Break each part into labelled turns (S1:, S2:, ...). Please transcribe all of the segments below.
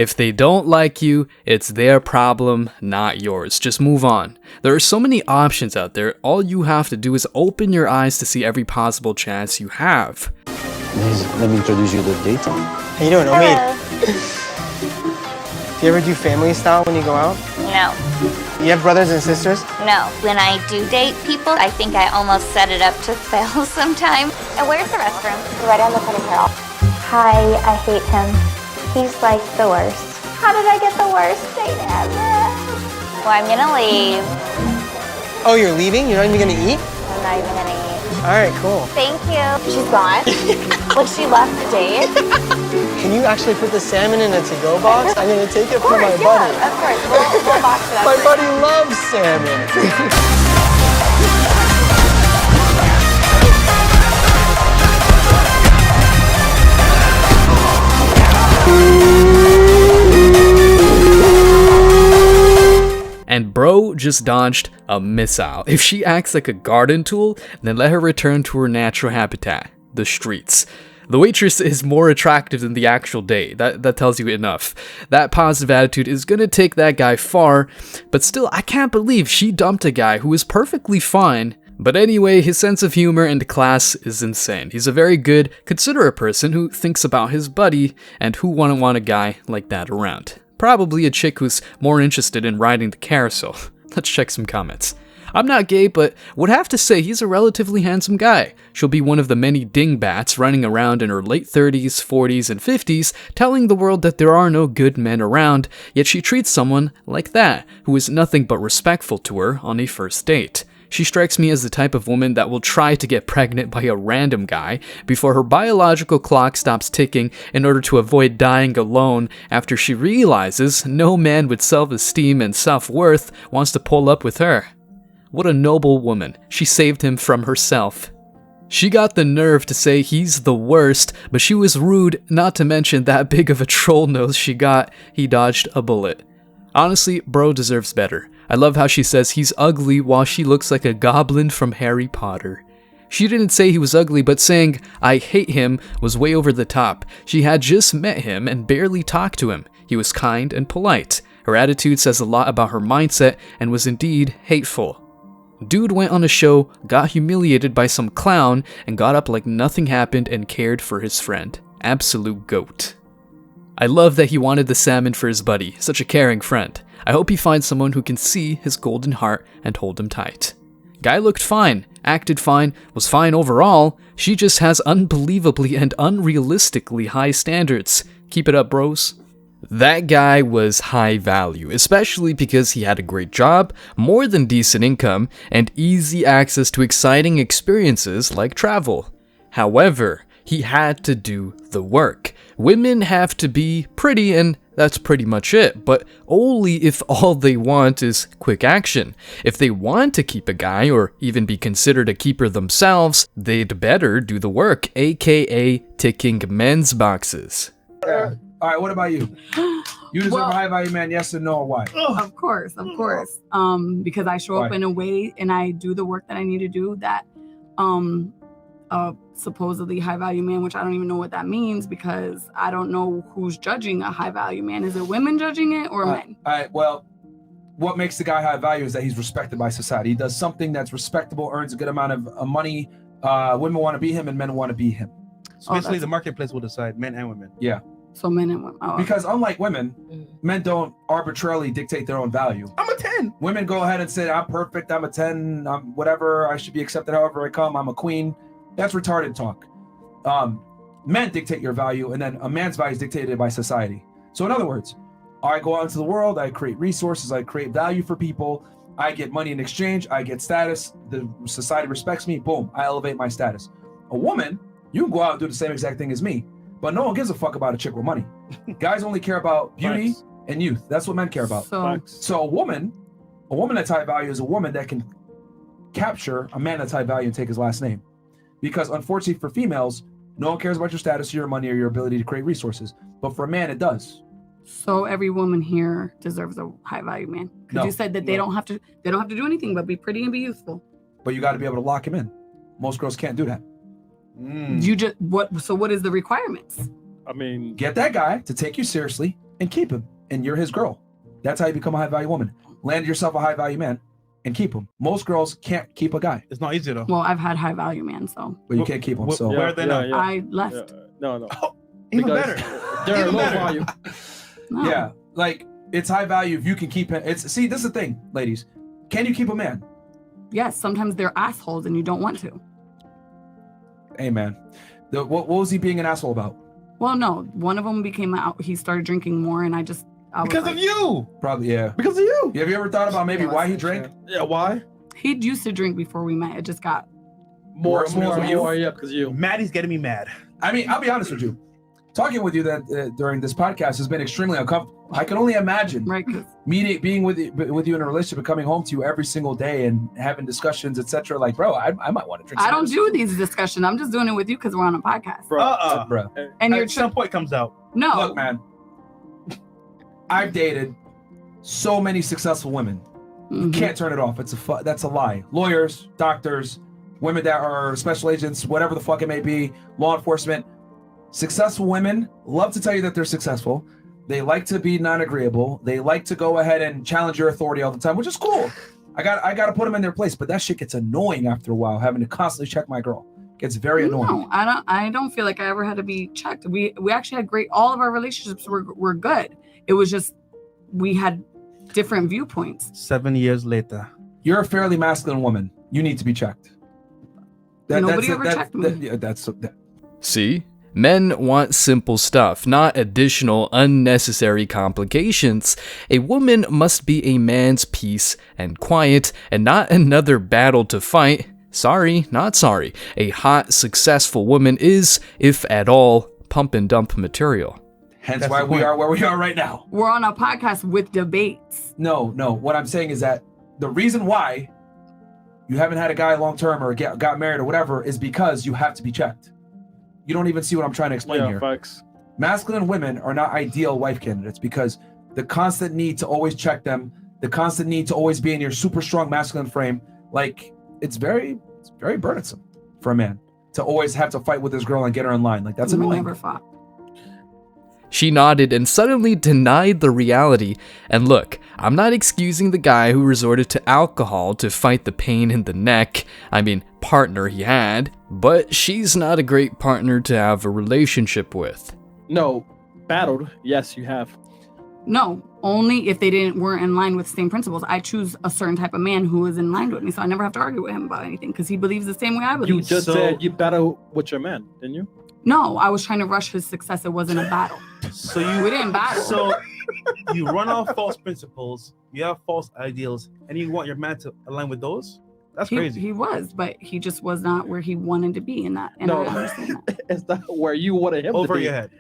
S1: If they don't like you, it's their problem, not yours. Just move on. There are so many options out there. All you have to do is open your eyes to see every possible chance you have.
S2: Please, let me introduce you to Dayton.
S3: How you doing, Omid? Do you ever do family style when you go out?
S4: No.
S3: You have brothers and sisters?
S4: No. When I do date people, I think I almost set it up to fail sometime. And where's the restroom?
S5: Right on the front of here. Hi, I hate him. He's like the worst. How did I get the worst date ever?
S4: Well, I'm gonna leave.
S3: Oh, you're leaving? You're not even gonna eat?
S4: I'm not even gonna eat.
S3: All right, cool.
S4: Thank you.
S5: She's gone. Like she left the date.
S3: Can you actually put the salmon in a to-go box? I'm gonna take it for my buddy.
S5: Yeah, of course. We'll box it up.
S3: My buddy loves salmon.
S1: And bro just dodged a missile. If she acts like a garden tool, then let her return to her natural habitat, the streets. The waitress is more attractive than the actual date. That tells you enough. That positive attitude is gonna take that guy far, but still, I can't believe she dumped a guy who is perfectly fine. But anyway, his sense of humor and class is insane. He's a very good, considerate person who thinks about his buddy, and who wouldn't want a guy like that around. Probably a chick who's more interested in riding the carousel. Let's check some comments. I'm not gay, but would have to say he's a relatively handsome guy. She'll be one of the many dingbats running around in her late 30s, 40s, and 50s, telling the world that there are no good men around, yet she treats someone like that, who is nothing but respectful to her on a first date. She strikes me as the type of woman that will try to get pregnant by a random guy before her biological clock stops ticking in order to avoid dying alone after she realizes no man with self-esteem and self-worth wants to pull up with her. What a noble woman. She saved him from herself. She got the nerve to say he's the worst, but she was rude, not to mention that big of a troll nose she got. He dodged a bullet. Honestly, bro deserves better. I love how she says he's ugly while she looks like a goblin from Harry Potter. She didn't say he was ugly, but saying, I hate him, was way over the top. She had just met him and barely talked to him. He was kind and polite. Her attitude says a lot about her mindset and was indeed hateful. Dude went on a show, got humiliated by some clown, and got up like nothing happened and cared for his friend. Absolute goat. I love that he wanted the salmon for his buddy, such a caring friend. I hope he finds someone who can see his golden heart and hold him tight. Guy looked fine, acted fine, was fine overall. She just has unbelievably and unrealistically high standards. Keep it up, bros. That guy was high value, especially because he had a great job, more than decent income, and easy access to exciting experiences like travel. However, he had to do the work. Women have to be pretty, and that's pretty much it, but only if all they want is quick action. If they want to keep a guy, or even be considered a keeper themselves, they'd better do the work, aka ticking men's boxes.
S6: All right, what about you? You deserve a high value man, yes or no, or why?
S7: Of course. Because I show up in a way and I do the work that I need to do that supposedly high value man, which I don't even know what that means because I don't know who's judging a high value man. Is it women judging it or men?
S6: All right, well, what makes the guy high value is that he's respected by society. He does something that's respectable, earns a good amount of money. Women want to be him and men want to be him.
S2: So basically, the marketplace will decide, men and women.
S6: Yeah.
S7: So men and women. Oh,
S6: because unlike women, men don't arbitrarily dictate their own value. I'm a 10. Women go ahead and say, I'm perfect, I'm a 10, I'm whatever, I should be accepted however I come, I'm a queen. That's retarded talk. Men dictate your value, and then a man's value is dictated by society. So in other words, I go out into the world, I create resources, I create value for people, I get money in exchange, I get status, the society respects me, boom, I elevate my status. A woman, you can go out and do the same exact thing as me, but no one gives a fuck about a chick with money. Guys only care about beauty and youth. That's what men care about. So a woman that's high value is a woman that can capture a man that's high value and take his last name. Because unfortunately for females, no one cares about your status, your money, or your ability to create resources. But for a man, it does.
S7: So every woman here deserves a high value man. Because you said that they don't have to do anything but be pretty and be youthful.
S6: But you got to be able to lock him in. Most girls can't do that.
S7: So what is the requirements?
S2: I mean,
S6: get that guy to take you seriously, and keep him, and you're his girl. That's how you become a high value woman. Land yourself a high value man and keep him. Most girls can't keep a guy.
S2: It's not easy though.
S7: Well, I've had high value man, so
S6: But you can't keep them. So
S2: Where are they now?
S7: I left.
S8: No.
S2: Even
S8: Because
S2: better.
S8: They're
S2: Even
S8: low
S2: better.
S8: value.
S7: No.
S6: yeah, like it's high value if you can keep him. This is the thing, ladies. Can you keep a man?
S7: Yes, sometimes they're assholes and you don't want to.
S6: Hey man, what was he being an asshole about?
S7: Well, no, one of them became out. He started drinking more, and I was
S2: Because
S7: like,
S2: of you.
S6: Probably yeah.
S8: Because of you.
S6: Have you ever thought about maybe
S7: Yeah,
S6: why he
S7: that's
S6: drank?
S7: true.
S8: Yeah, why?
S7: He used to drink before we met. It just got
S8: More,
S6: Worse because of you?
S8: yeah, because of you.
S2: Maddie's getting me mad.
S6: I mean, I'll be honest with you. Talking with you that during this podcast has been extremely uncomfortable. I can only imagine
S7: right. 'Cause
S6: being with you in a relationship and coming home to you every single day and having discussions, etc. Like, bro, I might want to drink.
S7: I don't
S6: some
S7: do these discussions. I'm just doing it with you because we're on a podcast.
S8: Bro,
S6: bro.
S7: And you're
S2: At some point comes out.
S7: no.
S6: Look, man, I've dated so many successful women.
S7: Mhm.
S6: Can't turn it off. That's a lie. Lawyers, doctors, women that are special agents, whatever the fuck it may be, law enforcement. Successful women love to tell you that they're successful. They like to be non-agreeable. They like to go ahead and challenge your authority all the time, which is cool. I got to put them in their place, but that shit gets annoying after a while. Having to constantly check my girl gets very annoying.
S7: No, I don't feel like I ever had to be checked. We actually had great. All of our relationships were good. It was just we had different viewpoints.
S2: 7 years later.
S6: You're a fairly masculine woman. You need to be checked.
S7: Nobody ever checked me.
S1: See? Men want simple stuff, not additional unnecessary complications. A woman must be a man's peace and quiet and not another battle to fight. Sorry, not sorry. A hot, successful woman is, if at all, pump and dump material.
S6: Hence
S2: That's
S6: why
S2: the
S6: we
S2: point.
S6: are where we are right now.
S7: We're on a podcast with debates.
S6: No. What I'm saying is that the reason why you haven't had a guy long term or got married or whatever is because you have to be checked. You don't even see what I'm trying to explain here.
S8: facts.
S6: Masculine women are not ideal wife candidates because the constant need to always check them, the constant need to always be in your super strong masculine frame, like it's very burdensome for a man to always have to fight with his girl and get her in line. Like that's
S7: We
S6: annoying.
S7: never fought.
S1: She nodded and suddenly denied the reality. And look, I'm not excusing the guy who resorted to alcohol to fight the pain in the neck. I mean, partner he had. But she's not a great partner to have a relationship with.
S8: No, battled. Yes, you have.
S7: No, only if they weren't in line with the same principles. I choose a certain type of man who is in line with me, so I never have to argue with him about anything because he believes the same way I believe.
S8: You just
S2: So-
S8: said you battled with your man, didn't you?
S7: No, I was trying to rush his success. It wasn't a battle.
S2: So
S7: We didn't battle.
S2: So you run off false principles, you have false ideals, and you want your man to align with those? That's crazy.
S7: He was, but he just was not where he wanted to be in that. And
S8: No.
S7: I understand that.
S8: It's not where you wanted him to
S2: Over
S8: be.
S2: your head.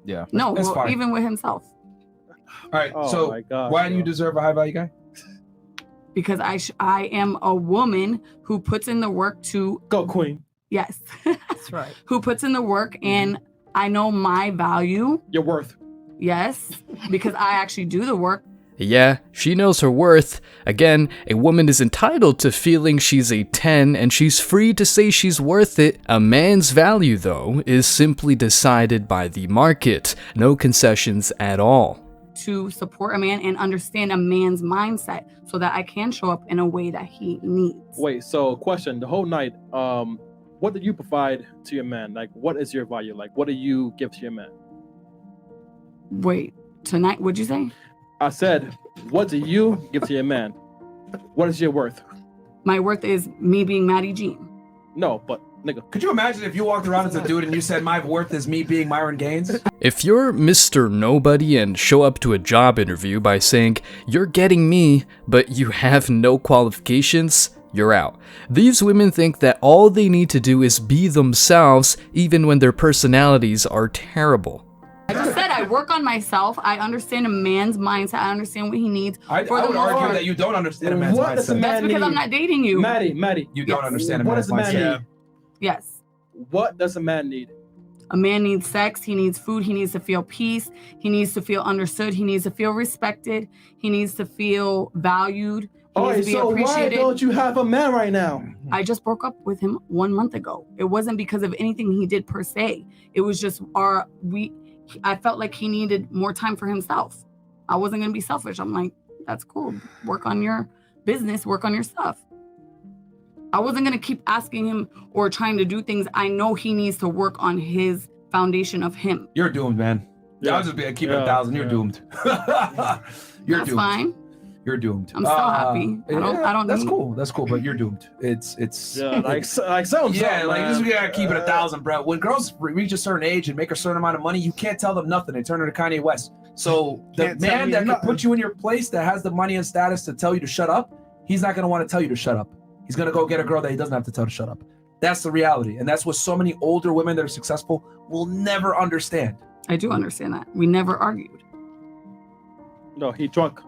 S1: Yeah.
S7: No,
S6: That's
S7: well,
S6: fine.
S7: even with himself.
S6: All right,
S8: Oh
S6: so
S8: my gosh,
S6: why do you
S8: bro.
S6: deserve a high value guy?
S7: Because I am a woman who puts in the work to,
S8: Go, Queen.
S7: yes,
S3: That's right.
S7: who puts in the work, and I know my value.
S8: Your worth.
S7: Yes, because I actually do the work.
S1: Yeah, she knows her worth. Again, a woman is entitled to feeling she's a 10 and she's free to say she's worth it. A man's value, though, is simply decided by the market. No concessions at all.
S7: To support a man and understand a man's mindset so that I can show up in a way that he needs.
S8: Wait, so question, the whole night, what did you provide to your man? Like, what is your value? Like, what do you give to your man?
S7: Wait, tonight, what'd you say?
S8: I said, what do you give to your man? What is your worth?
S7: My worth is me being Maddie Jean.
S8: No, but nigga.
S6: Could you imagine if you walked around as a dude and you said my worth is me being Myron Gaines?
S1: If you're Mr. Nobody and show up to a job interview by saying, "You're getting me," but you have no qualifications, you're out. These women think that all they need to do is be themselves, even when their personalities are terrible.
S7: I just said I work on myself. I understand a man's mindset. I understand what he needs.
S6: I
S7: For the
S6: would
S7: most
S6: argue
S7: part.
S6: that you don't understand a man's
S8: What does a
S6: mindset.
S8: man
S7: That's because I'm
S8: need?
S7: not dating you.
S8: Maddie,
S6: You don't
S7: Yes.
S6: understand a
S8: what
S6: man's
S8: does a man
S6: mindset.
S8: need?
S7: Yes.
S8: What does a man need?
S7: A man needs sex. He needs food. He needs to feel peace. He needs to feel understood. He needs to feel respected. He needs to feel valued. He needs to be appreciated.
S8: you have a man right now?
S7: I just broke up with him 1 month ago. It wasn't because of anything he did per se. It was just I felt like he needed more time for himself. I wasn't going to be selfish. I'm like, that's cool. Work on your business, work on your stuff. I wasn't going to keep asking him or trying to do things. I know he needs to work on his foundation of him.
S6: You're doomed, man. Yeah, I'll just keep it 1,000. You're doomed. You're
S7: That's
S6: doomed.
S7: fine.
S6: You're doomed.
S7: I'm still happy. I don't
S6: That's
S7: need-
S6: cool. That's cool, but you're doomed. It's
S8: Yeah, like sounds.
S6: yeah, like this we gotta keep it 1,000, bro. When girls reach a certain age and make a certain amount of money, you can't tell them nothing. They turn into Kanye West. So the
S2: Can't tell
S6: man
S2: me
S6: that can
S2: nothing.
S6: put you in your place, that has the money and status to tell you to shut up, he's not gonna want to tell you to shut up. He's gonna go get a girl that he doesn't have to tell to shut up. That's the reality, and that's what so many older women that are successful will never understand.
S7: I do understand that. We never argued.
S8: No, he drunk.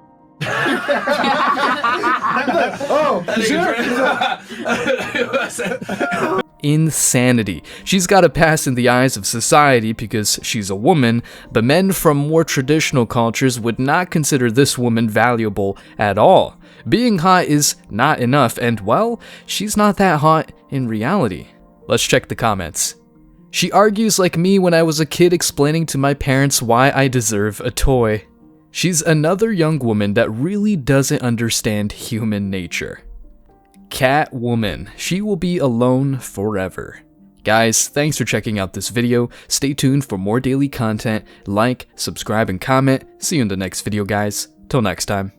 S6: Oh, sure.
S1: Insanity. She's got a pass in the eyes of society because she's a woman, but men from more traditional cultures would not consider this woman valuable at all. Being hot is not enough, and well, she's not that hot in reality. Let's check the comments. She argues like me when I was a kid explaining to my parents why I deserve a toy. She's another young woman that really doesn't understand human nature. Catwoman. She will be alone forever. Guys, thanks for checking out this video. Stay tuned for more daily content. Like, subscribe, and comment. See you in the next video, guys. Till next time.